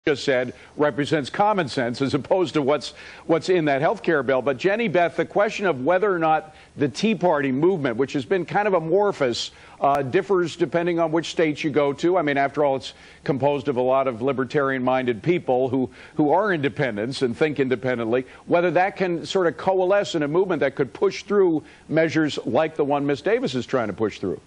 just said represents common sense as opposed to what's in that health care bill. But Jenny Beth, the question of whether or not the Tea Party movement, which has been kind of amorphous, differs depending on which states you go to. I mean, after all, it's composed of a lot of libertarian-minded people who are independents and think independently, whether that can sort of coalesce in a movement that could push through measures like the one Ms. Davis is trying to push through.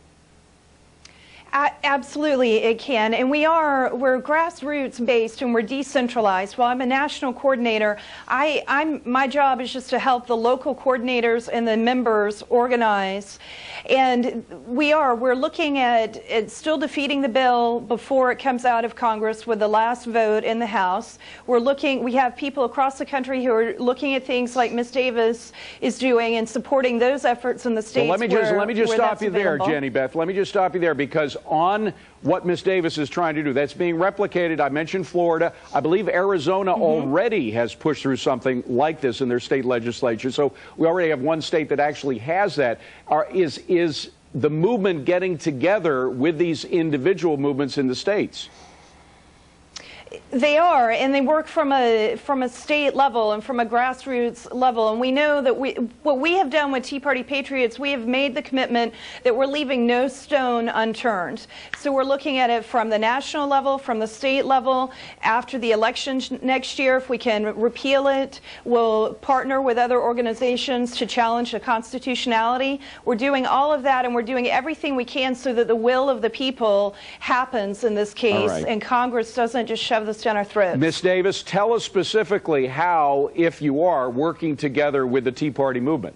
Absolutely, it can. And we're grassroots based and we're decentralized. While I'm a national coordinator, my job is just to help the local coordinators and the members organize. And we're looking at still defeating the bill before it comes out of Congress with the last vote in the House. We have people across the country who are looking at things like Ms. Davis is doing and supporting those efforts in the states. Well, let me just stop you there, Jenny Beth. Let me just stop you there, because on what Ms. Davis is trying to do, that's being replicated. I mentioned Florida. I believe Arizona already has pushed through something like this in their state legislature. So we already have one state that actually has that. Is the movement getting together with these individual movements in the states? They are, and they work from a state level and from a grassroots level. And we know that what we have done with Tea Party Patriots, we have made the commitment that we're leaving no stone unturned. So we're looking at it from the national level, from the state level. After the election next year, if we can repeal it, we'll partner with other organizations to challenge the constitutionality. We're doing all of that, and we're doing everything we can so that the will of the people happens in this case, and Congress doesn't just shove this down our throats. Ms. Davis, tell us specifically how, if you are, working together with the Tea Party movement.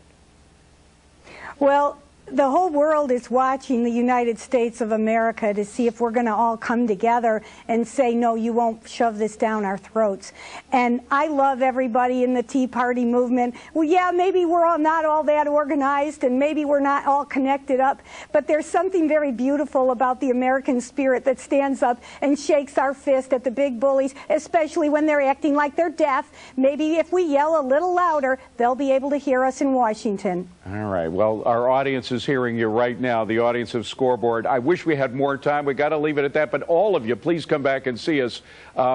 Well, the whole world is watching the United States of America to see if we're going to all come together and say, no, you won't shove this down our throats. And I love everybody in the Tea Party movement. Well, yeah, maybe we're all not all that organized and maybe we're not all connected up, but there's something very beautiful about the American spirit that stands up and shakes our fist at the big bullies, especially when they're acting like they're deaf. Maybe if we yell a little louder, they'll be able to hear us in Washington. All right. Well, our audience is hearing you right now, the audience of Scoreboard. I wish we had more time. We got to leave it at that. But all of you, please come back and see us.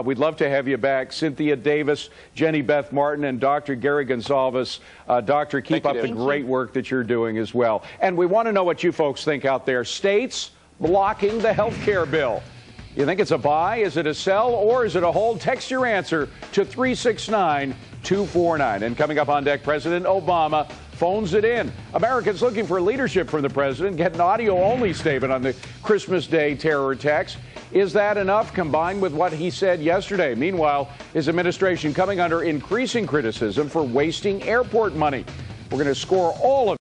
We'd love to have you back. Cynthia Davis, Jenny Beth Martin, and Dr. Gary Gonsalves. Doctor, keep up the great work that you're doing as well. And we want to know what you folks think out there. States blocking the health care bill. You think it's a buy? Is it a sell? Or is it a hold? Text your answer to 369-249. And coming up on deck, President Obama phones it in. Americans looking for leadership from the president get an audio-only statement on the Christmas Day terror attacks. Is that enough, combined with what he said yesterday? Meanwhile, his administration coming under increasing criticism for wasting airport money. We're going to score all of